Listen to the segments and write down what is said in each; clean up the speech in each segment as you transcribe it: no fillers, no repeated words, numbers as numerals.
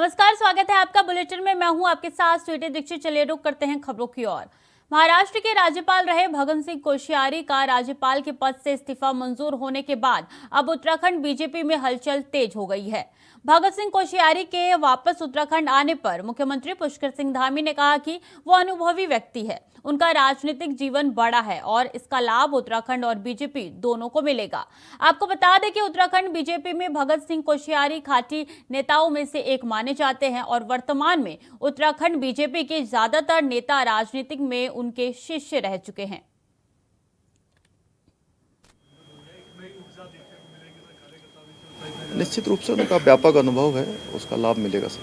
नमस्कार, स्वागत है आपका बुलेटिन में। मैं हूं आपके साथ स्वीटी दीक्षित। चलिए रुक करते हैं खबरों की ओर। महाराष्ट्र के राज्यपाल रहे भगत सिंह कोश्यारी का राज्यपाल के पद से इस्तीफा मंजूर होने के बाद अब उत्तराखंड बीजेपी में हलचल तेज हो गई है। भगत सिंह कोश्यारी के वापस उत्तराखंड आने पर मुख्यमंत्री पुष्कर सिंह धामी ने कहा कि वो अनुभवी व्यक्ति है, उनका राजनीतिक जीवन बड़ा है और इसका लाभ उत्तराखंड और बीजेपी दोनों को मिलेगा। आपको बता दें कि उत्तराखंड बीजेपी में भगत सिंह कोश्यारी खाटी नेताओं में से एक माने जाते हैं और वर्तमान में उत्तराखंड बीजेपी के ज्यादातर नेता राजनीतिक में उनके शिष्य रह चुके हैं। निश्चित रूप से उनका व्यापक अनुभव है, उसका लाभ मिलेगा सर।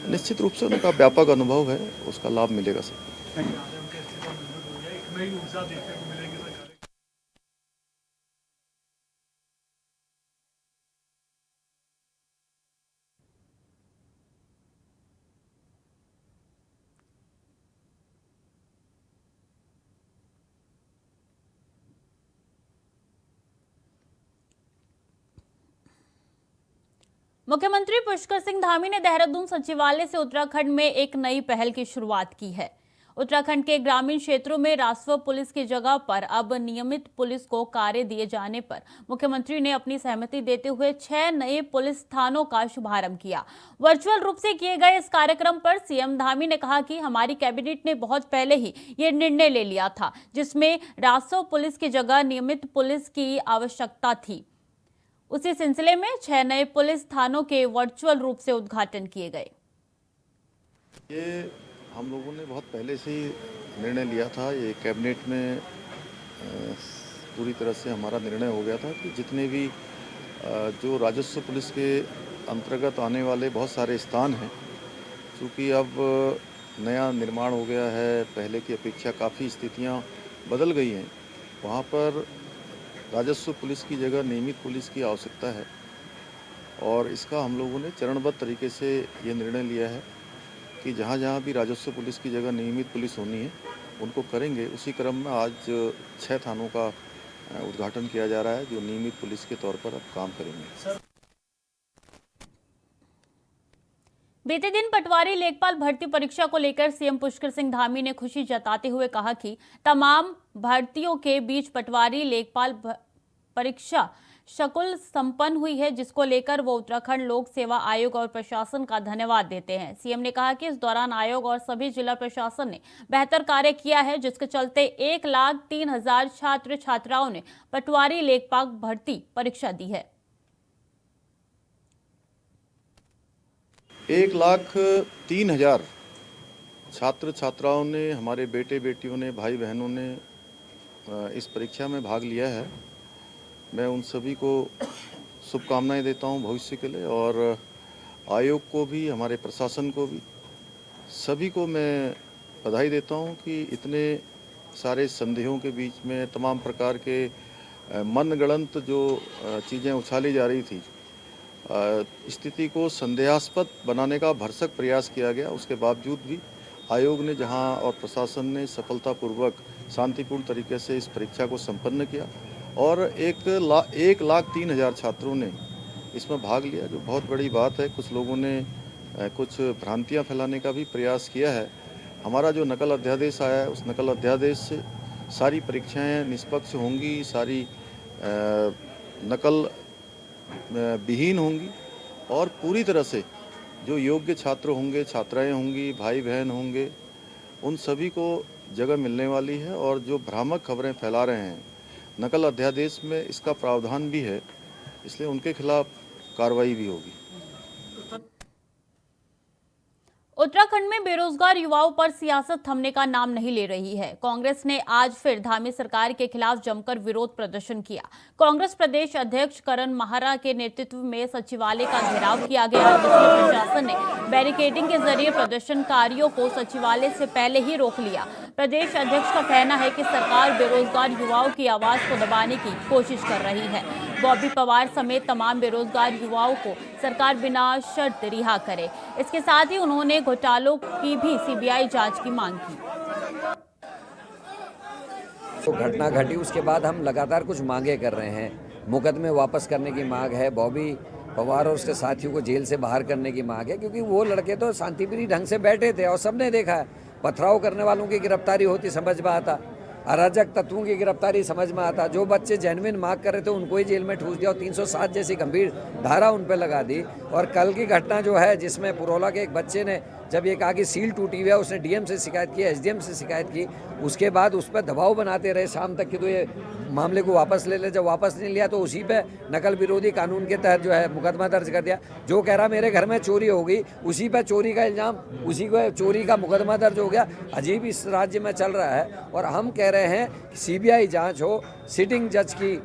निश्चित रूप से उनका व्यापक अनुभव है, उसका लाभ मिलेगा सर। मुख्यमंत्री पुष्कर सिंह धामी ने देहरादून सचिवालय से उत्तराखंड में एक नई पहल की शुरुआत की है। उत्तराखंड के ग्रामीण क्षेत्रों में राजस्व पुलिस की जगह पर अब नियमित पुलिस को कार्य दिए जाने पर मुख्यमंत्री ने अपनी सहमति देते हुए 6 नए पुलिस थानों का शुभारंभ किया। वर्चुअल रूप से किए गए इस कार्यक्रम पर सीएम धामी ने कहा कि हमारी कैबिनेट ने बहुत पहले ही ये निर्णय ले लिया था, जिसमें राजस्व पुलिस की जगह नियमित पुलिस की आवश्यकता थी। उसी सिलसिले में 6 नए पुलिस थानों के वर्चुअल रूप से उद्घाटन किए गए। ये हम लोगों ने बहुत पहले से ही निर्णय लिया था। ये कैबिनेट में पूरी तरह से हमारा निर्णय हो गया था कि जितने भी जो राजस्व पुलिस के अंतर्गत आने वाले बहुत सारे स्थान हैं, चूँकि अब नया निर्माण हो गया है, पहले की अपेक्षा काफ़ी स्थितियाँ बदल गई हैं, वहाँ पर राजस्व पुलिस की जगह नियमित पुलिस की आवश्यकता है और इसका हम लोगों ने चरणबद्ध तरीके से ये निर्णय लिया है कि जहाँ जहाँ भी राजस्व पुलिस की जगह नियमित पुलिस होनी है उनको करेंगे। उसी क्रम में आज 6 थानों का उद्घाटन किया जा रहा है जो नियमित पुलिस के तौर पर अब काम करेंगे। बीते दिन पटवारी लेखपाल भर्ती परीक्षा को लेकर सीएम पुष्कर सिंह धामी ने खुशी जताते हुए कहा कि तमाम भर्तियों के बीच पटवारी लेखपाल परीक्षा सकुशल संपन्न हुई है, जिसको लेकर वो उत्तराखंड लोक सेवा आयोग और प्रशासन का धन्यवाद देते हैं। सीएम ने कहा कि इस दौरान आयोग और सभी जिला प्रशासन ने बेहतर कार्य किया है, जिसके चलते 1,03,000 छात्र छात्राओं ने पटवारी लेखपाल भर्ती परीक्षा दी है। 1,03,000 छात्र छात्राओं ने, हमारे बेटे बेटियों ने, भाई बहनों ने इस परीक्षा में भाग लिया है। मैं उन सभी को शुभकामनाएं देता हूं भविष्य के लिए और आयोग को भी, हमारे प्रशासन को भी, सभी को मैं बधाई देता हूं कि इतने सारे संदेहों के बीच में तमाम प्रकार के मनगढ़ंत जो चीज़ें उछाली जा रही थी, स्थिति को संदेहास्पद बनाने का भरसक प्रयास किया गया। उसके बावजूद भी आयोग ने जहां और प्रशासन ने सफलतापूर्वक शांतिपूर्ण तरीके से इस परीक्षा को संपन्न किया और 1,03,000 छात्रों ने इसमें भाग लिया, जो बहुत बड़ी बात है। कुछ लोगों ने कुछ भ्रांतियां फैलाने का भी प्रयास किया है। हमारा जो नकल अध्यादेश आया है, उस नकल अध्यादेश से सारी परीक्षाएं निष्पक्ष होंगी, सारी नकल विहीन होंगी और पूरी तरह से जो योग्य छात्र होंगे, छात्राएं होंगी, भाई बहन होंगे, उन सभी को जगह मिलने वाली है। और जो भ्रामक खबरें फैला रहे हैं, नकल अध्यादेश में इसका प्रावधान भी है, इसलिए उनके खिलाफ कार्रवाई भी होगी। उत्तराखंड में बेरोजगार युवाओं पर सियासत थमने का नाम नहीं ले रही है। कांग्रेस ने आज फिर धामी सरकार के खिलाफ जमकर विरोध प्रदर्शन किया। कांग्रेस प्रदेश अध्यक्ष करण माहरा के नेतृत्व में सचिवालय का घेराव किया गया, जिसमें प्रशासन ने बैरिकेडिंग के जरिए प्रदर्शनकारियों को सचिवालय से पहले ही रोक लिया। प्रदेश अध्यक्ष का कहना है कि सरकार बेरोजगार युवाओं की आवाज को दबाने की कोशिश कर रही है। बॉबी पवार समेत तमाम बेरोजगार युवाओं को सरकार बिना शर्त रिहा करे। इसके साथ ही उन्होंने घोटालों की भी सीबीआई जांच की मांग की। तो घटना घटी, उसके बाद हम लगातार कुछ मांगे कर रहे हैं। मुकदमे वापस करने की मांग है, बॉबी पवार और उसके साथियों को जेल से बाहर करने की मांग है, क्योंकि वो लड़के तो शांतिप्रिय ढंग से बैठे थे और सबने देखा है। पथराव करने वालों की गिरफ्तारी होती समझ में आता, अराजक तत्वों की गिरफ्तारी समझ में आता, जो बच्चे जेन्युइन मांग कर रहे थे उनको ही जेल में ठूस दिया और 307 जैसी गंभीर धारा उन पर लगा दी। और कल की घटना जो है जिसमें पुरोला के एक बच्चे ने जब ये कहा कि सील टूटी हुई है, उसने डीएम से शिकायत की, एसडीएम से शिकायत की, उसके बाद उस पर दबाव बनाते रहे शाम तक कि तो ये मामले को वापस ले ले। जब वापस नहीं लिया तो उसी पे नकल विरोधी कानून के तहत जो है मुकदमा दर्ज कर दिया। जो कह रहा मेरे घर में चोरी हो गई, उसी पे चोरी का इल्ज़ाम, उसी को चोरी का मुकदमा दर्ज हो गया। अजीब इस राज्य में चल रहा है। और हम कह रहे हैं कि सीबीआई जांच हो, सिटिंग जज की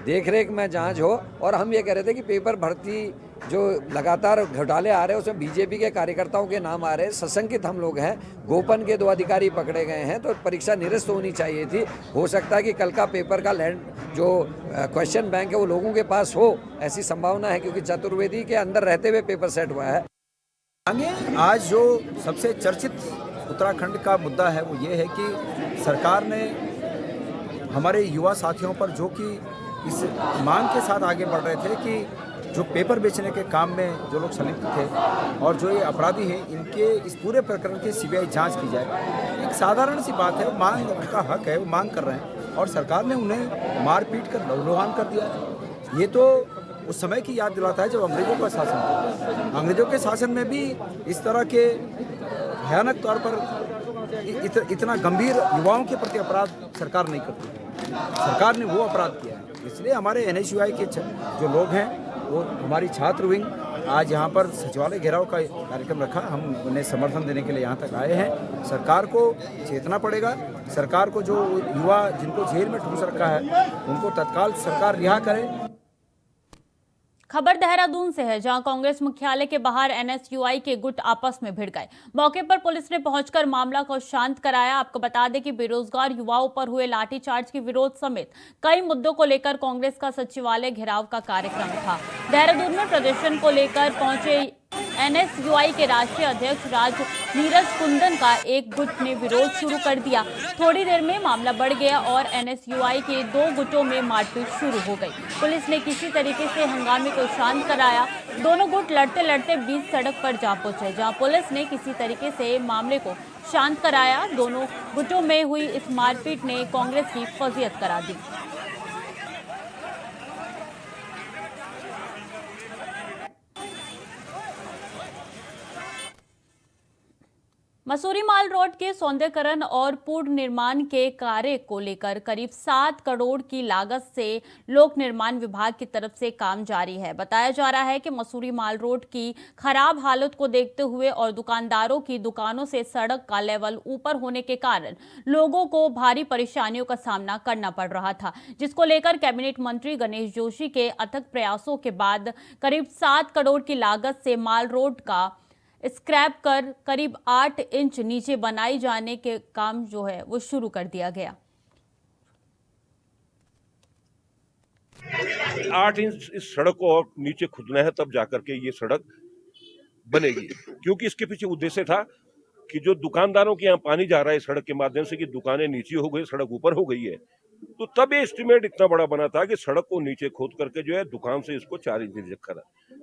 देखरेख में जांच हो। और हम ये कह रहे थे कि पेपर भर्ती जो लगातार घोटाले आ रहे हैं उसमें बीजेपी के कार्यकर्ताओं के नाम आ रहे हैं, सशंकित हम लोग हैं। गोपन के 2 अधिकारी पकड़े गए हैं, तो परीक्षा निरस्त होनी चाहिए थी। हो सकता है कि कल का पेपर का लैंड जो क्वेश्चन बैंक है वो लोगों के पास हो, ऐसी संभावना है, क्योंकि चतुर्वेदी के अंदर रहते हुए पेपर सेट हुआ है। आज जो सबसे चर्चित उत्तराखंड का मुद्दा है वो ये है कि सरकार ने हमारे युवा साथियों पर, जो कि इस मांग के साथ आगे बढ़ रहे थे कि जो पेपर बेचने के काम में जो लोग संलिप्त थे और जो ये अपराधी हैं, इनके इस पूरे प्रकरण की सीबीआई जांच की जाए। एक साधारण सी बात है, मांग उनका हक है, वो मांग कर रहे हैं और सरकार ने उन्हें मार पीट कर लहूलुहान कर दिया। ये तो उस समय की याद दिलाता है जब अंग्रेजों का शासन था। अंग्रेजों के शासन में भी इस तरह के भयानक तौर पर इतना गंभीर युवाओं के प्रति अपराध सरकार नहीं करती। सरकार ने वो अपराध किया है। इसलिए हमारे NSUI के जो लोग हैं, वो हमारी छात्र विंग आज यहाँ पर सचिवालय घेराव का कार्यक्रम रखा। हम उन्हें समर्थन देने के लिए यहाँ तक आए हैं। सरकार को चेतना पड़ेगा। सरकार को जो युवा जिनको जेल में ठूस रखा है उनको तत्काल सरकार रिहा करे। खबर देहरादून से है, जहां कांग्रेस मुख्यालय के बाहर NSUI के गुट आपस में भिड़ गए। मौके पर पुलिस ने पहुंचकर मामला को शांत कराया। आपको बता दें कि बेरोजगार युवाओं पर हुए लाठीचार्ज के विरोध समेत कई मुद्दों को लेकर कांग्रेस का सचिवालय घेराव का कार्यक्रम था। देहरादून में प्रदर्शन को लेकर पहुंचे NSUI के राष्ट्रीय अध्यक्ष नीरज कुंदन का एक गुट ने विरोध शुरू कर दिया। थोड़ी देर में मामला बढ़ गया और NSUI के 2 गुटों में मारपीट शुरू हो गई। पुलिस ने किसी तरीके से हंगामे को शांत कराया। दोनों गुट लड़ते लड़ते बीच सड़क पर जा पहुंचे, जहां पुलिस ने किसी तरीके से मामले को शांत कराया। दोनों गुटों में हुई इस मारपीट ने कांग्रेस की फजीहत करा दी। मसूरी माल रोड के सौंदर्यकरण और पुनर्निर्माण के कार्य को लेकर करीब 7 करोड़ की लागत से लोक निर्माण विभाग की तरफ से काम जारी है। बताया जा रहा है कि मसूरी माल रोड की खराब हालत को देखते हुए और दुकानदारों की दुकानों से सड़क का लेवल ऊपर होने के कारण लोगों को भारी परेशानियों का सामना करना पड़ रहा था, जिसको लेकर कैबिनेट मंत्री गणेश जोशी के अथक प्रयासों के बाद करीब 7 करोड़ की लागत से माल रोड का स्क्रैप कर करीब 8 इंच नीचे बनाई जाने के काम जो है वो शुरू कर दिया गया। 8 इंच इस सड़क को और नीचे खुदना है, तब जाकर के ये सड़क बनेगी। क्योंकि इसके पीछे उद्देश्य था कि जो दुकानदारों के यहाँ पानी जा रहा है सड़क के माध्यम से, कि दुकानें नीचे हो गई, सड़क ऊपर हो गई है, तो तब ये एस्टिमेट इतना बड़ा बना था कि सड़क को नीचे खोद करके जो है दुकान से इसको 4 इंच रखा था।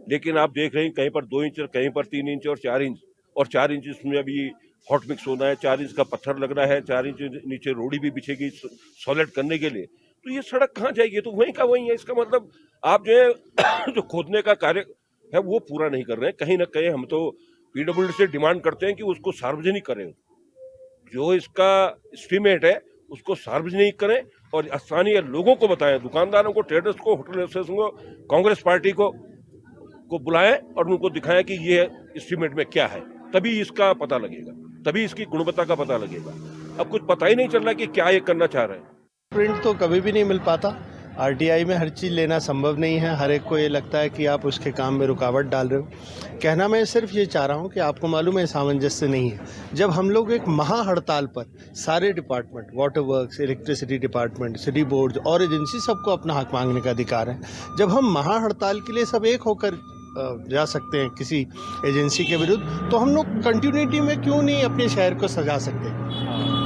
लेकिन आप देख रहे हैं कहीं पर 2 इंच, कहीं पर 3 इंच और 4 इंच, और 4 इंच इसमें अभी हॉट मिक्स होना है, 4 इंच का पत्थर लग रहा है, 4 इंच नीचे रोड़ी भी बिछेगी सॉलिड करने के लिए। तो ये सड़क कहाँ जाएगी? तो वहीं का वहीं है। इसका मतलब आप जो है जो खोदने का कार्य है वो पूरा नहीं कर रहे हैं। कहीं ना कहीं हम तो PWD से डिमांड करते हैं कि उसको सार्वजनिक करें, जो इसका एस्टीमेट है उसको सार्वजनिक करें और स्थानीय लोगों को बताएं, दुकानदारों को, ट्रेडर्स को, होटल एसोसिएशन को, कांग्रेस पार्टी को बुलाएं और उनको दिखाएं कि ये एस्टीमेट में क्या है। तभी इसका पता लगेगा, तभी इसकी गुणवत्ता का पता लगेगा। अब कुछ पता ही नहीं चल रहा कि क्या ये करना चाह रहे हैं। प्रिंट तो कभी भी नहीं मिल पाता। RTI में हर चीज़ लेना संभव नहीं है। हर एक को ये लगता है कि आप उसके काम में रुकावट डाल रहे हो। कहना मैं सिर्फ ये चाह रहा हूँ कि आपको मालूम है सामंजस्य नहीं है। जब हम लोग एक महा हड़ताल पर सारे department, water works, electricity department, city board और एजेंसी, सबको अपना हक मांगने का अधिकार है। जब हम महा हड़ताल के लिए सब एक होकर जा सकते हैं किसी एजेंसी के विरुद्ध, तो हम लोग कंटिन्यूटी में क्यों नहीं अपने शहर को सजा सकते?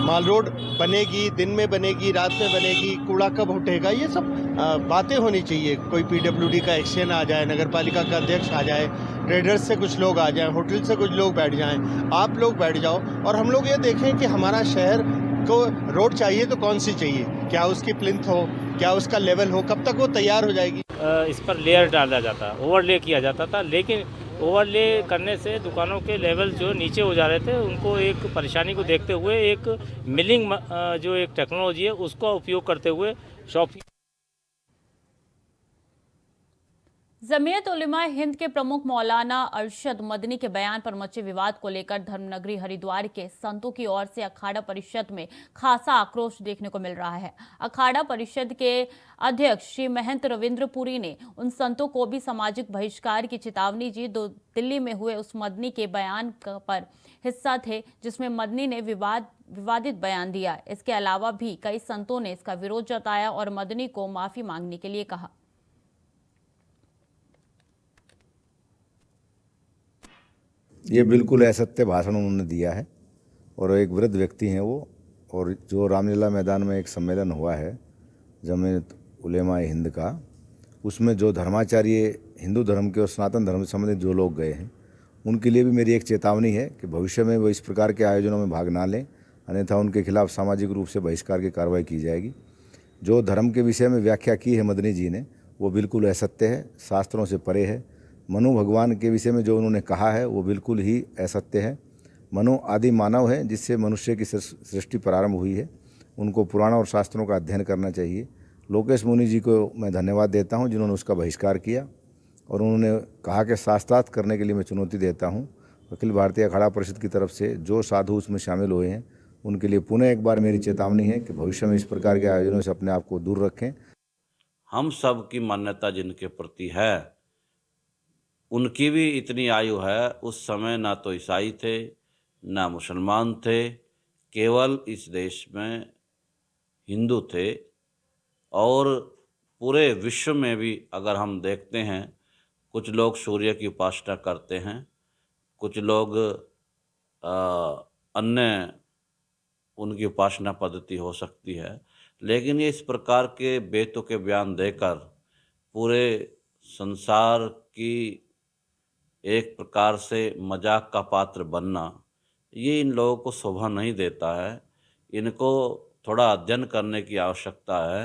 माल रोड बनेगी, दिन में बनेगी, रात में बनेगी, कूड़ा कब उठेगा, ये सब बातें होनी चाहिए। कोई पीडब्ल्यूडी का एक्शन आ जाए, नगर पालिका का अध्यक्ष आ जाए, ट्रेडर्स से कुछ लोग आ जाएं, होटल से कुछ लोग बैठ जाएं, आप लोग बैठ जाओ और हम लोग ये देखें कि हमारा शहर को रोड चाहिए तो कौन सी चाहिए, क्या उसकी प्लिंथ हो, क्या उसका लेवल हो, कब तक वो तैयार हो जाएगी। इस पर लेयर डाला जाता, ओवरले किया जाता था, लेकिन ओवरले करने से दुकानों के लेवल जो नीचे हो जा रहे थे, उनको एक परेशानी को देखते हुए एक मिलिंग जो एक टेक्नोलॉजी है उसका उपयोग करते हुए शॉप। जमीयत उलेमा हिंद के प्रमुख मौलाना अरशद मदनी के बयान पर मचे विवाद को लेकर धर्मनगरी हरिद्वार के संतों की ओर से अखाड़ा परिषद में खासा आक्रोश देखने को मिल रहा है। अखाड़ा परिषद के अध्यक्ष श्री महंत रविंद्रपुरी ने उन संतों को भी सामाजिक बहिष्कार की चेतावनी दी जो दिल्ली में हुए उस मदनी के बयान पर हिस्सा थे, जिसमें मदनी ने विवादित बयान दिया। इसके अलावा भी कई संतों ने इसका विरोध जताया और मदनी को माफी मांगने के लिए कहा। ये बिल्कुल असत्य भाषण उन्होंने दिया है और एक वृद्ध व्यक्ति हैं वो। और जो रामलीला मैदान में एक सम्मेलन हुआ है जमीयत उलेमा हिंद का, उसमें जो धर्माचार्य हिंदू धर्म के और सनातन धर्म से संबंधित जो लोग गए हैं, उनके लिए भी मेरी एक चेतावनी है कि भविष्य में वो इस प्रकार के आयोजनों में भाग ना लें, अन्यथा उनके खिलाफ सामाजिक रूप से बहिष्कार की कार्रवाई की जाएगी। जो धर्म के विषय में व्याख्या की है मदनी जी ने, वो बिल्कुल असत्य है, शास्त्रों से परे है। मनु भगवान के विषय में जो उन्होंने कहा है वो बिल्कुल ही असत्य है। मनु आदि मानव है जिससे मनुष्य की सृष्टि प्रारंभ हुई है। उनको पुराण और शास्त्रों का अध्ययन करना चाहिए। लोकेश मुनि जी को मैं धन्यवाद देता हूं जिन्होंने उसका बहिष्कार किया और उन्होंने कहा कि शास्त्रार्थ करने के लिए मैं चुनौती देता हूं। अखिल भारतीय अखाड़ा परिषद की तरफ से जो साधु उसमें शामिल हुए हैं उनके लिए पुनः एक बार मेरी चेतावनी है कि भविष्य में इस प्रकार के आयोजनों से अपने आप को दूर रखें। हम सब की मान्यता जिनके प्रति है, उनकी भी इतनी आयु है। उस समय ना तो ईसाई थे ना मुसलमान थे, केवल इस देश में हिंदू थे। और पूरे विश्व में भी अगर हम देखते हैं, कुछ लोग सूर्य की उपासना करते हैं, कुछ लोग अन्य उनकी उपासना पद्धति हो सकती है, लेकिन ये इस प्रकार के बेतुके के बयान देकर पूरे संसार की एक प्रकार से मजाक का पात्र बनना, ये इन लोगों को शोभा नहीं देता है। इनको थोड़ा अध्ययन करने की आवश्यकता है।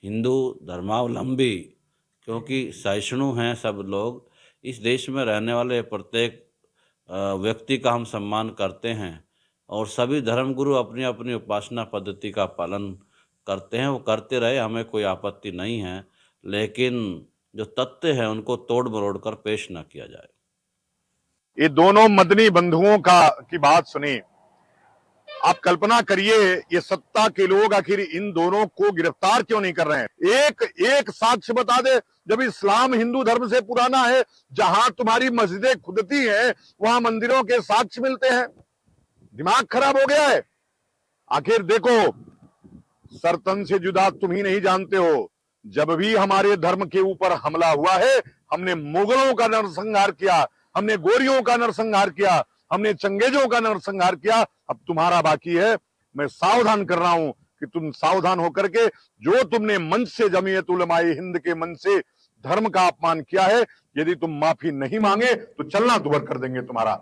हिंदू धर्मावलंबी, क्योंकि सहिष्णु हैं सब लोग, इस देश में रहने वाले प्रत्येक व्यक्ति का हम सम्मान करते हैं और सभी धर्मगुरु अपनी अपनी उपासना पद्धति का पालन करते हैं। वो करते रहे, हमें कोई आपत्ति नहीं है, लेकिन जो तथ्य है उनको तोड़ मरोड़ कर पेश न किया जाए। ये दोनों मदनी बंधुओं की बात सुनी। आप कल्पना करिए, ये सत्ता के लोग आखिर इन दोनों को गिरफ्तार क्यों नहीं कर रहे हैं। एक साक्ष्य बता दे, जब इस्लाम हिंदू धर्म से पुराना है, जहां तुम्हारी मस्जिदें खुदती हैं वहां मंदिरों के साक्ष्य मिलते हैं। दिमाग खराब हो गया है। आखिर देखो, सरतन से जुदा तुम ही नहीं जानते हो, जब भी हमारे धर्म के ऊपर हमला हुआ है, हमने मुगलों का नरसंहार किया, हमने गोरियों का नरसंहार किया, हमने चंगेजों का नरसंहार किया। अब तुम्हारा बाकी है। मैं सावधान कर रहा हूं कि तुम सावधान होकर के जो तुमने मंच से, जमीयत उलेमा हिंद के मंच से धर्म का अपमान किया है, यदि तुम माफी नहीं मांगे तो चलना दुभर कर देंगे तुम्हारा।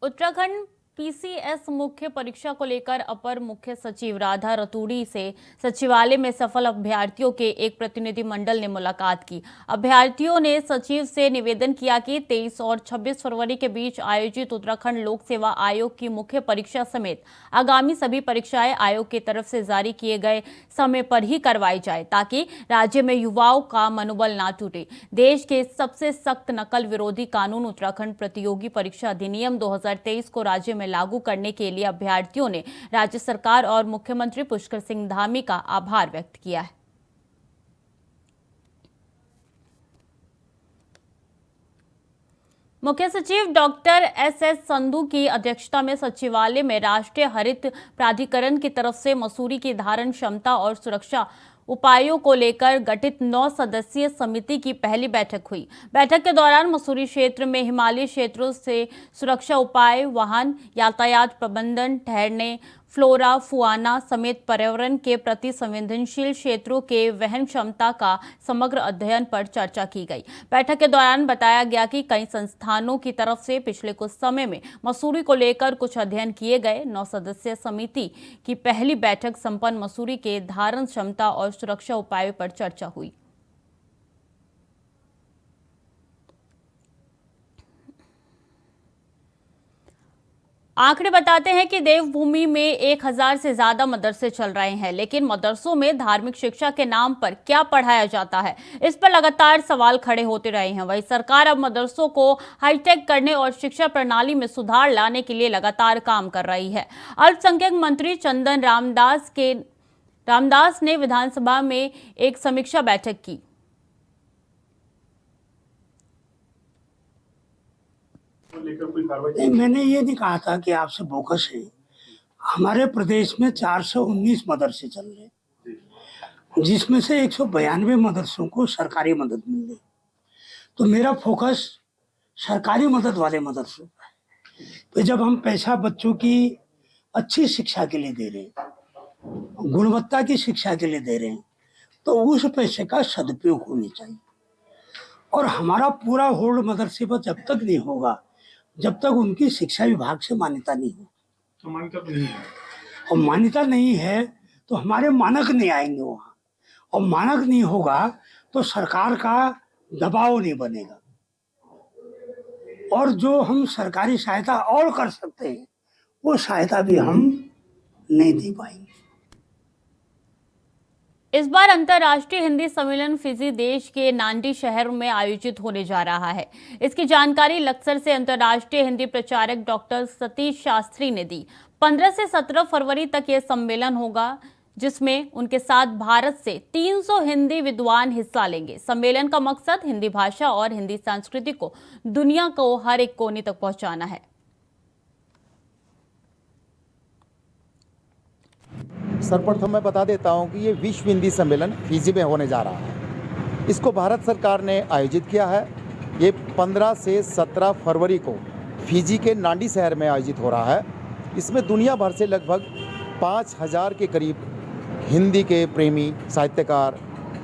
उत्तराखंड पीसीएस मुख्य परीक्षा को लेकर अपर मुख्य सचिव राधा रतूड़ी से सचिवालय में सफल अभ्यर्थियों के एक प्रतिनिधि मंडल ने मुलाकात की। अभ्यर्थियों ने सचिव से निवेदन किया कि 23 और 26 फरवरी के बीच आयोजित उत्तराखंड लोक सेवा आयोग की मुख्य परीक्षा समेत आगामी सभी परीक्षाएं आयोग की तरफ से जारी किए गए समय पर ही करवाई जाए, ताकि राज्य में युवाओं का मनोबल ना टूटे। देश के सबसे सख्त नकल विरोधी कानून उत्तराखंड प्रतियोगी परीक्षा अधिनियम 2023 को राज्य में लागू करने के लिए अभ्यर्थियों ने राज्य सरकार और मुख्यमंत्री पुष्कर सिंह धामी का आभार व्यक्त किया है। मुख्य सचिव डॉक्टर एस संधू की अध्यक्षता में सचिवालय में राष्ट्रीय हरित प्राधिकरण की तरफ से मसूरी की धारण क्षमता और सुरक्षा उपायों को लेकर गठित 9 सदस्यीय समिति की पहली बैठक हुई। बैठक के दौरान मसूरी क्षेत्र में हिमालयी क्षेत्रों से सुरक्षा उपाय, वाहन यातायात प्रबंधन, ठहरने, फ्लोरा फुआना समेत पर्यावरण के प्रति संवेदनशील क्षेत्रों के वहन क्षमता का समग्र अध्ययन पर चर्चा की गई। बैठक के दौरान बताया गया कि कई संस्थानों की तरफ से पिछले कुछ समय में मसूरी को लेकर कुछ अध्ययन किए गए। 9 सदस्यीय समिति की पहली बैठक संपन्न मसूरी के धारण क्षमता और सुरक्षा उपायों पर चर्चा हुई। आंकड़े बताते हैं कि देवभूमि में 1000 से ज्यादा मदरसे चल रहे हैं, लेकिन मदरसों में धार्मिक शिक्षा के नाम पर क्या पढ़ाया जाता है, इस पर लगातार सवाल खड़े होते रहे हैं। वहीं सरकार अब मदरसों को हाईटेक करने और शिक्षा प्रणाली में सुधार लाने के लिए लगातार काम कर रही है। अल्पसंख्यक मंत्री चंदन रामदास ने विधानसभा में एक समीक्षा बैठक की। मैंने ये नहीं कहा था कि आपसे बोकस है। हमारे प्रदेश में 419 मदरसे चल रहे, जिसमें से 192 मदरसों को सरकारी मदद मिल रही। तो मेरा फोकस सरकारी मदद वाले मदरसों पर है। तो जब हम पैसा बच्चों की अच्छी शिक्षा के लिए दे रहे हैं, गुणवत्ता की शिक्षा के लिए दे रहे हैं, तो उस पैसे का सदुपयोग होना चाहिए। और हमारा पूरा होल्ड मदरसे पर जब तक नहीं होगा, जब तक उनकी शिक्षा विभाग से मान्यता नहीं हो, तो मान्यता नहीं है, और मान्यता नहीं है तो हमारे मानक नहीं आएंगे वहाँ, और मानक नहीं होगा तो सरकार का दबाव नहीं बनेगा, और जो हम सरकारी सहायता और कर सकते हैं वो सहायता भी हम नहीं दे पाएंगे। इस बार अंतर्राष्ट्रीय हिंदी सम्मेलन फिजी देश के नांडी शहर में आयोजित होने जा रहा है। इसकी जानकारी लक्सर से अंतर्राष्ट्रीय हिंदी प्रचारक डॉक्टर सतीश शास्त्री ने दी। 15 से 17 फरवरी तक यह सम्मेलन होगा, जिसमें उनके साथ भारत से 300 हिंदी विद्वान हिस्सा लेंगे। सम्मेलन का मकसद हिंदी भाषा और हिंदी संस्कृति को दुनिया को हर एक कोने तक पहुंचाना है। सर्वप्रथम मैं बता देता हूं कि ये विश्व हिंदी सम्मेलन फिजी में होने जा रहा है। इसको भारत सरकार ने आयोजित किया है। ये 15 से 17 फरवरी को फिजी के नांडी शहर में आयोजित हो रहा है। इसमें दुनिया भर से लगभग 5000 के करीब हिंदी के प्रेमी, साहित्यकार,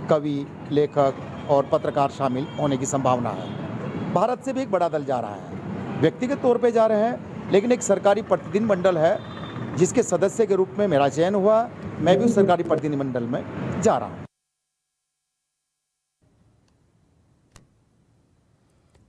कवि, लेखक और पत्रकार शामिल होने की संभावना है। भारत से भी एक बड़ा दल जा रहा है। व्यक्तिगत तौर पे जा रहे हैं, लेकिन एक सरकारी प्रतिनिधिमंडल है जिसके सदस्य के रूप में मेरा चयन हुआ। मैं भी उस सरकारी प्रतिनिधिमंडल में जा रहा हूं।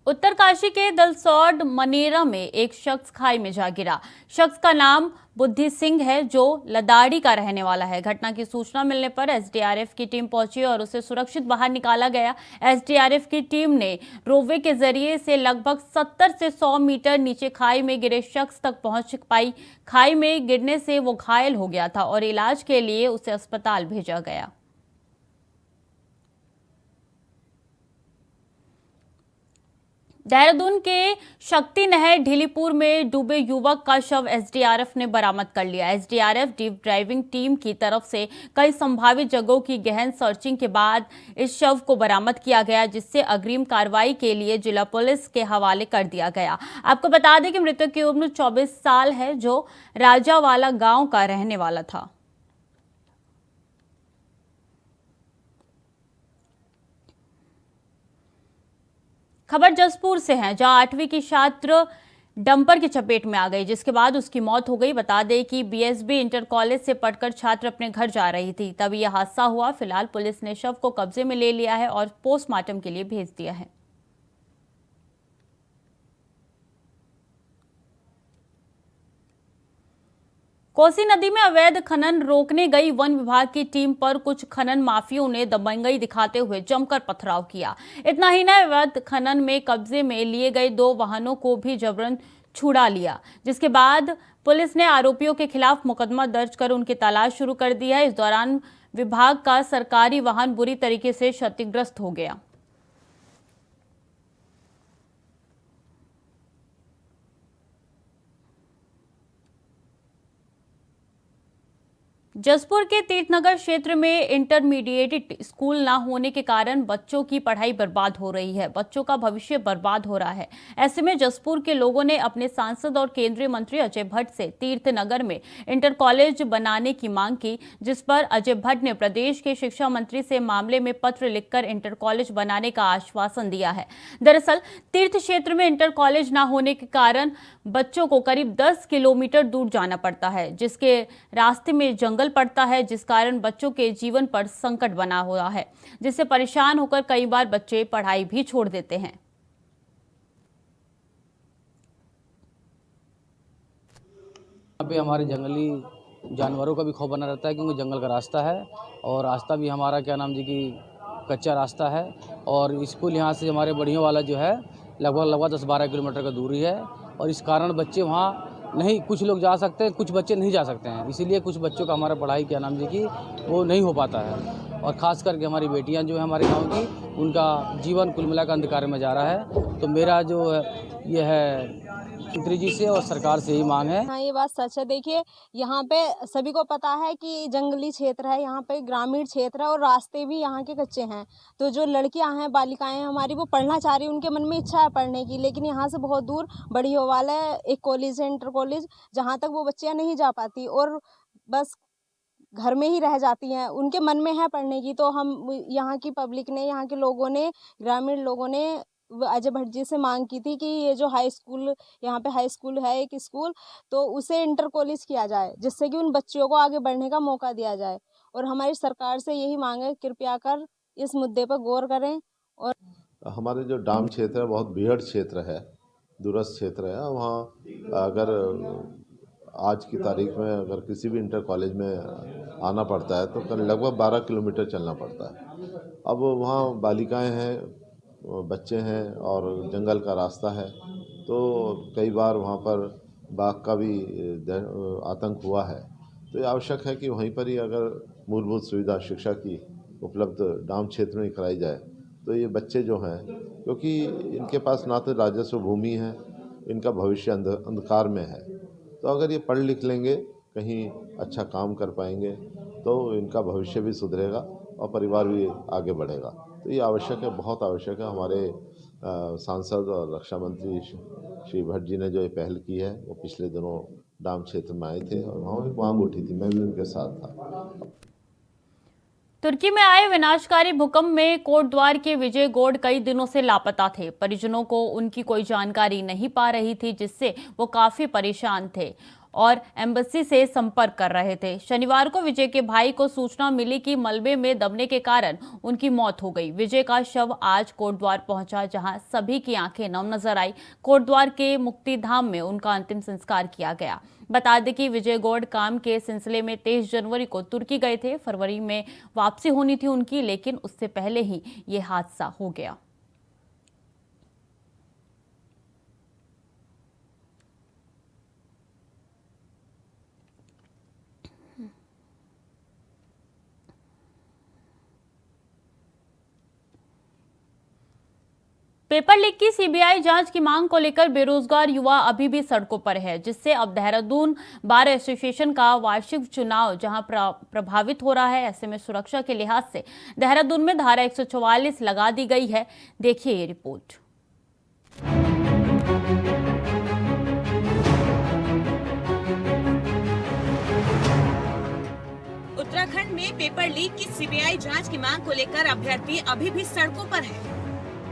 उत्तरकाशी के दलसौड मनेरा में एक शख्स खाई में जा गिरा। शख्स का नाम बुद्धि सिंह है, जो लदाड़ी का रहने वाला है। घटना की सूचना मिलने पर एसडीआरएफ की टीम पहुंची और उसे सुरक्षित बाहर निकाला गया। एसडीआरएफ की टीम ने रोपवे के जरिए से लगभग 70 से 100 मीटर नीचे खाई में गिरे शख्स तक पहुंच पाई। खाई में गिरने से वो घायल हो गया था और इलाज के लिए उसे अस्पताल भेजा गया। देहरादून के शक्ति नहर ढीलीपुर में डूबे युवक का शव एसडीआरएफ ने बरामद कर लिया। एसडीआरएफ डीप ड्राइविंग टीम की तरफ से कई संभावित जगहों की गहन सर्चिंग के बाद इस शव को बरामद किया गया, जिससे अग्रिम कार्रवाई के लिए जिला पुलिस के हवाले कर दिया गया। आपको बता दें कि मृतक की उम्र 24 साल है, जो राजावाला गांव का रहने वाला था। खबर जसपुर से है, जहां 8वीं की छात्र डंपर की चपेट में आ गई, जिसके बाद उसकी मौत हो गई। बता दें कि बीएसबी इंटर कॉलेज से पढ़कर छात्र अपने घर जा रही थी, तभी यह हादसा हुआ। फिलहाल पुलिस ने शव को कब्जे में ले लिया है और पोस्टमार्टम के लिए भेज दिया है। कोसी नदी में अवैध खनन रोकने गई वन विभाग की टीम पर कुछ खनन माफियों ने दबंगई दिखाते हुए जमकर पथराव किया। इतना ही नहीं, अवैध खनन में कब्जे में लिए गए 2 वाहनों को भी जबरन छुड़ा लिया, जिसके बाद पुलिस ने आरोपियों के खिलाफ मुकदमा दर्ज कर उनकी तलाश शुरू कर दी है। इस दौरान विभाग का सरकारी वाहन बुरी तरीके से क्षतिग्रस्त हो गया। जसपुर के तीर्थनगर क्षेत्र में इंटरमीडिएट स्कूल न होने के कारण बच्चों की पढ़ाई बर्बाद हो रही है। बच्चों का भविष्य बर्बाद हो रहा है। ऐसे में जसपुर के लोगों ने अपने सांसद और केंद्रीय मंत्री अजय भट्ट से तीर्थनगर में इंटर कॉलेज बनाने की मांग की, जिस पर अजय भट्ट ने प्रदेश के शिक्षा मंत्री से मामले में पत्र लिखकर इंटर कॉलेज बनाने का आश्वासन दिया है। दरअसल तीर्थ क्षेत्र में इंटर कॉलेज न होने के कारण बच्चों को करीब 10 किलोमीटर दूर जाना पड़ता है, जिसके रास्ते में जंगल पड़ता है, जिस कारण बच्चों के जीवन पर संकट बना हुआ है, जिससे परेशान होकर कई बार बच्चे पढ़ाई भी छोड़ देते हैं। यहाँ पे हमारे जंगली जानवरों का भी खौफ बना रहता है, क्योंकि जंगल का रास्ता है और रास्ता भी हमारा क्या नाम जी की कच्चा रास्ता है। और स्कूल यहाँ से हमारे बढ़ियों वाला जो है लगभग 10-12 किलोमीटर का दूरी है, और इस कारण बच्चे वहाँ नहीं, कुछ लोग जा सकते हैं, कुछ बच्चे नहीं जा सकते हैं। इसीलिए कुछ बच्चों का हमारा पढ़ाई क्या नाम जी की वो नहीं हो पाता है, और ख़ास करके हमारी बेटियां जो है हमारे गांव की, उनका जीवन कुल मिलाकर अंधकार में जा रहा है। तो मेरा जो ये है मंत्री जी से और सरकार से ही मांग है। हाँ, ये बात सच है। देखिए, यहाँ पे सभी को पता है कि जंगली क्षेत्र है, यहाँ पे ग्रामीण क्षेत्र है और रास्ते भी यहाँ के कच्चे हैं। तो जो लड़कियाँ हैं, बालिकाएं हैं हमारी, वो पढ़ना चाह रही हैं, उनके मन में इच्छा है पढ़ने की, लेकिन यहाँ से बहुत दूर बड़ी होवाल है एक कॉलेज है, इंटर कॉलेज, जहाँ तक वो बच्चियाँ नहीं जा पाती और बस घर में ही रह जाती हैं। उनके मन में है पढ़ने की। तो हम यहाँ की पब्लिक ने, यहाँ के लोगों ने, ग्रामीण लोगों ने अजय भट्ट जी से मांग की थी कि ये जो हाई स्कूल, यहाँ पे हाई स्कूल है एक स्कूल, तो उसे इंटर कॉलेज किया जाए, जिससे कि उन बच्चियों को आगे बढ़ने का मौका दिया जाए। और हमारी सरकार से यही मांग है, कृपया कर इस मुद्दे पर गौर करें। और हमारे जो डाम क्षेत्र है बहुत बीहड़ क्षेत्र है, दूरस्थ क्षेत्र है। वहाँ अगर आज की तारीख में अगर किसी भी इंटर कॉलेज में आना पड़ता है तो लगभग 12 किलोमीटर चलना पड़ता है। अब वहाँ बालिकाएं हैं, बच्चे हैं और जंगल का रास्ता है, तो कई बार वहाँ पर बाघ का भी आतंक हुआ है। तो ये आवश्यक है कि वहीं पर ही अगर मूलभूत सुविधा शिक्षा की उपलब्ध डाम क्षेत्र में कराई जाए, तो ये बच्चे जो हैं, क्योंकि इनके पास ना तो राजस्व भूमि है, इनका भविष्य अंधकार में है, तो अगर ये पढ़ लिख लेंगे, कहीं अच्छा काम कर पाएंगे, तो इनका भविष्य भी सुधरेगा और परिवार भी आगे बढ़ेगा। तो ये आवश्यक है, बहुत आवश्यक है। हमारे सांसद और रक्षा मंत्री श्री भट्ट जी ने जो ये पहल की है, वो पिछले दिनों डाम क्षेत्र में आए थे और वहाँ एक मांग उठी थी, मैं भी उनके साथ था। तुर्की में आए विनाशकारी भूकंप में कोटद्वार के विजय गौड़ कई दिनों से लापता थे। परिजनों को उनकी कोई जानकारी नहीं पा रही थी, जिससे वो काफी परेशान थे और एम्बेसी से संपर्क कर रहे थे। शनिवार को विजय के भाई को सूचना मिली कि मलबे में दबने के कारण उनकी मौत हो गई। विजय का शव आज कोटद्वार पहुंचा, जहां सभी की आंखें नम नजर आई। कोटद्वार के मुक्तिधाम में उनका अंतिम संस्कार किया गया। बता दें कि विजय गौड़ काम के सिलसिले में 23 जनवरी को तुर्की गए थे। फरवरी में वापसी होनी थी उनकी, लेकिन उससे पहले ही ये हादसा हो गया। पेपर लीक की सीबीआई जांच की मांग को लेकर बेरोजगार युवा अभी भी सड़कों पर है, जिससे अब देहरादून बार एसोसिएशन का वार्षिक चुनाव जहां प्रभावित हो रहा है। ऐसे में सुरक्षा के लिहाज से देहरादून में धारा 144 लगा दी गई है। देखिए ये रिपोर्ट। उत्तराखंड में पेपर लीक की सीबीआई जांच की मांग को लेकर अभ्यर्थी अभी भी सड़कों पर है।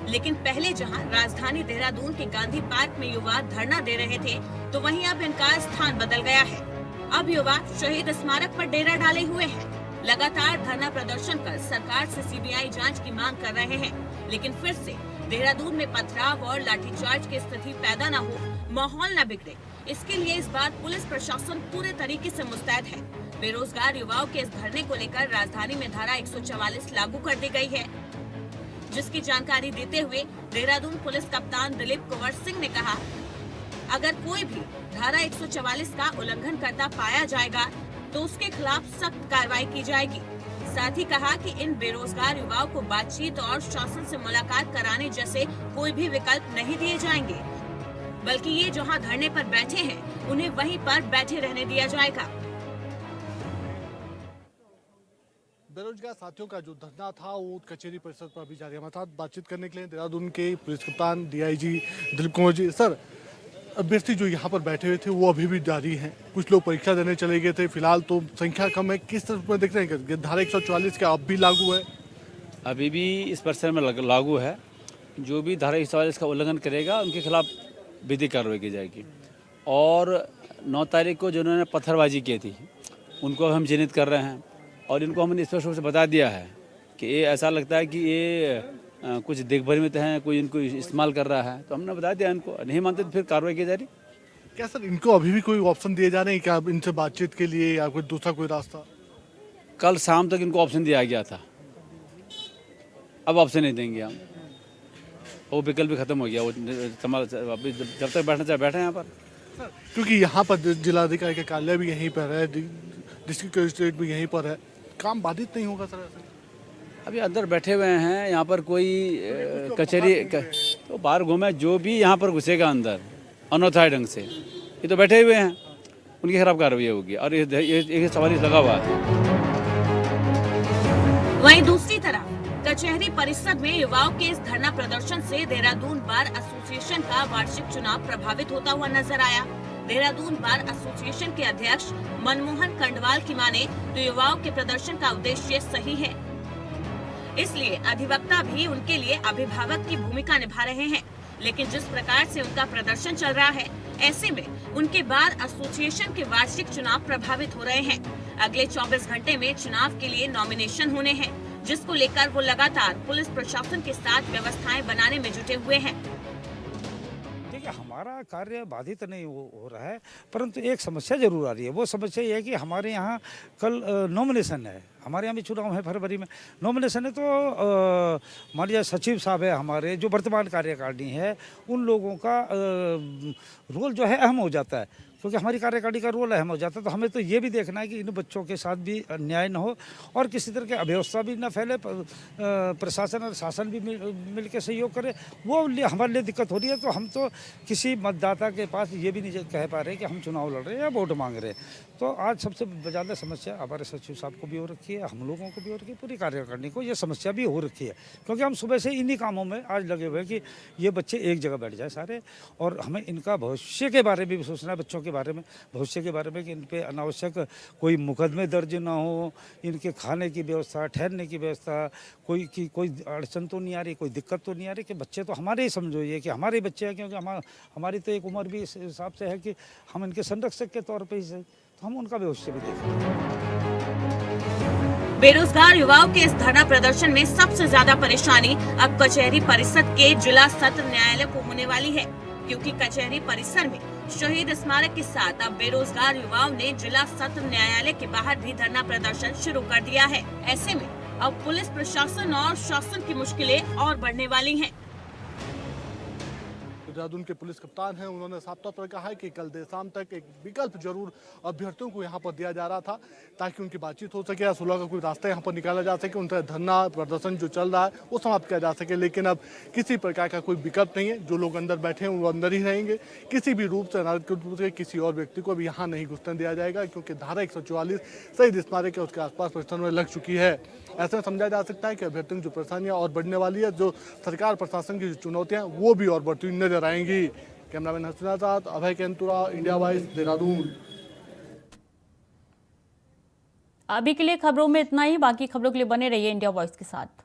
लेकिन पहले जहां राजधानी देहरादून के गांधी पार्क में युवा धरना दे रहे थे, तो वहीं अब इनका स्थान बदल गया है। अब युवा शहीद स्मारक पर डेरा डाले हुए हैं। लगातार धरना प्रदर्शन कर सरकार से सीबीआई जांच की मांग कर रहे हैं, लेकिन फिर से देहरादून में पथराव और लाठीचार्ज की स्थिति पैदा न हो, माहौल न बिगड़े, इसके लिए इस बार पुलिस प्रशासन पूरे तरीके से मुस्तैद है। बेरोजगार युवाओं के इस धरने को लेकर राजधानी में धारा 144 लागू कर दी गई है, जिसकी जानकारी देते हुए देहरादून पुलिस कप्तान दिलीप कुंवर सिंह ने कहा, अगर कोई भी धारा 144 का उल्लंघन करता पाया जाएगा तो उसके खिलाफ सख्त कार्रवाई की जाएगी। साथ ही कहा कि इन बेरोजगार युवाओं को बातचीत और शासन से मुलाकात कराने जैसे कोई भी विकल्प नहीं दिए जाएंगे, बल्कि ये जहां धरने पर बैठे हैं उन्हें वहीं पर बैठे रहने दिया जाएगा। बेरोजगार साथियों का जो धरना था वो कचहरी परिसर पर अभी जारी है। हमारे साथ बातचीत करने के लिए देहरादून के पुलिस कप्तान डीआईजी दिलीप कुमार जी। सर, अभ्यर्थी जो यहाँ पर बैठे हुए थे वो अभी भी जारी हैं, कुछ लोग परीक्षा देने चले गए थे, फिलहाल तो संख्या कम है, किस तरह में देख रहे हैं कि धारा 144 क्या अब भी लागू है? अभी भी इस परिसर में लागू है। जो भी धारा 144 का उल्लंघन करेगा उनके खिलाफ विधिक कार्रवाई की जाएगी। और 9 तारीख को जिन्होंने पत्थरबाजी की थी उनको हम चिन्हित कर रहे हैं और इनको हमने स्पष्ट रूप से बता दिया है कि ये ऐसा लगता है कि ये कुछ दिग्भ्रमित हैं, कोई इनको इस्तेमाल कर रहा है, तो हमने बता दिया इनको। नहीं मानते तो फिर कार्रवाई की जा रही। क्या सर इनको अभी भी कोई ऑप्शन दिए जा रहे हैं क्या इनसे बातचीत के लिए या कोई दूसरा कोई रास्ता? कल शाम तक इनको ऑप्शन दिया गया था, अब ऑप्शन नहीं देंगे हम। वो विकल्प भी खत्म हो गया। वो अभी जब तक बैठना चाहे बैठे यहाँ पर, क्योंकि यहाँ पर जिलाधिकारी का कार्यालय भी यहीं पर है, डिस्ट्रिक्ट मजिस्ट्रेट भी यहीं पर है, काम बाधित नहीं होगा सर? अभी अंदर बैठे हुए हैं, यहाँ पर कोई कचहरी तो बाहर घूमे, जो भी यहाँ पर घुसेगा अंदर अनौथाई ढंग से, ये तो बैठे हुए हैं, उनके खिलाफ कार्रवाई होगी। और ये सवाल लगा हुआ है। वहीं दूसरी तरफ कचहरी परिसर में युवाओं के इस धरना प्रदर्शन से देहरादून बार एसोसिएशन का वार्षिक चुनाव प्रभावित होता हुआ नजर आया। देहरादून बार एसोसिएशन के अध्यक्ष मनमोहन खंडवाल की माने तो युवाओं के प्रदर्शन का उद्देश्य सही है, इसलिए अधिवक्ता भी उनके लिए अभिभावक की भूमिका निभा रहे हैं। लेकिन जिस प्रकार से उनका प्रदर्शन चल रहा है, ऐसे में उनके बार एसोसिएशन के वार्षिक चुनाव प्रभावित हो रहे हैं। अगले 24 घंटे में चुनाव के लिए नॉमिनेशन होने हैं, जिसको लेकर वो लगातार पुलिस प्रशासन के साथ व्यवस्थाएं बनाने में जुटे हुए हैं। देखिए, हमारा कार्य बाधित नहीं हो रहा है, परंतु एक समस्या जरूर आ रही है। वो समस्या ये है कि हमारे यहाँ कल नॉमिनेशन है, हमारे यहाँ भी चुनाव है फरवरी में, नॉमिनेशन है। तो मान लीजिए सचिव साहब है हमारे, जो वर्तमान कार्यकारिणी है, उन लोगों का रोल जो है अहम हो जाता है, क्योंकि हमारी कार्यकारिणी का रोल अहम हो जाता है। तो हमें तो ये भी देखना है कि इन बच्चों के साथ भी अन्याय न हो और किसी तरह की अव्यवस्था भी न फैले, प्रशासन और शासन भी मिल के सहयोग करे। वो हमारे लिए दिक्कत हो रही है। तो हम तो किसी मतदाता के पास ये भी नहीं कह पा रहे कि हम चुनाव लड़ रहे हैं या वोट मांग रहे हैं। तो आज सबसे ज़्यादा समस्या हमारे सचिव साहब को भी हो रखी है, हम लोगों को भी हो रखी है, पूरी कार्यकारिणी को ये समस्या भी हो रखी है, क्योंकि हम सुबह से इन्हीं कामों में आज लगे हुए हैं कि ये बच्चे एक जगह बैठ जाए सारे, और हमें इनका भविष्य के बारे में भी सोचना है, बच्चों के बारे में, भविष्य के बारे में, कि इन पे अनावश्यक कोई मुकदमे दर्ज ना हो, इनके खाने की व्यवस्था, ठहरने की व्यवस्था, कोई अड़चन तो नहीं आ रही, कोई दिक्कत तो नहीं आ रही, कि बच्चे तो हमारे ही समझो ये कि हमारे बच्चे हैं, क्योंकि हमारी तो एक उम्र भी इस हिसाब से है कि हम इनके संरक्षक के तौर पर ही सही, तो हम उनका भविष्य भी देखें। बेरोजगार युवाओं के इस धरना प्रदर्शन में सबसे ज्यादा परेशानी अब कचहरी परिसर के जिला सत्र न्यायालय को होने वाली है, क्योंकि कचहरी परिसर में शहीद स्मारक के साथ अब बेरोजगार युवाओं ने जिला सत्र न्यायालय के बाहर भी धरना प्रदर्शन शुरू कर दिया है। ऐसे में अब पुलिस प्रशासन और शासन की मुश्किलें और बढ़ने वाली हैं। देहरादून के पुलिस कप्तान हैं, उन्होंने साफ तौर पर कहा है कि कल देर शाम तक एक विकल्प जरूर अभ्यर्थियों को यहाँ पर दिया जा रहा था, ताकि उनकी बातचीत हो सके या सुलह का कोई रास्ता यहाँ पर निकाला जा सके, उनका धरना प्रदर्शन जो चल रहा है वो समाप्त किया जा सके। लेकिन अब किसी प्रकार का कोई विकल्प नहीं है, जो लोग अंदर बैठे हैं वो अंदर ही रहेंगे, किसी भी रूप से अनाधिकृत रूप से किसी और व्यक्ति को भी यहाँ नहीं घुसने दिया जाएगा, क्योंकि धारा 144 शहीद स्मारक के उसके आसपास परिसर में लग चुकी है। ऐसे में समझा जा सकता है कि अभ्यर्थियों की जो परेशानियाँ और बढ़ने वाली है, जो सरकार प्रशासन की जो चुनौतियाँ वो भी और बढ़ती हुई नजर आएंगी। कैमरामैन हसना साथ अभय केंतुरा, इंडिया वॉइस, देहरादून। अभी के लिए खबरों में इतना ही, बाकी खबरों के लिए बने रहिए इंडिया वॉइस के साथ।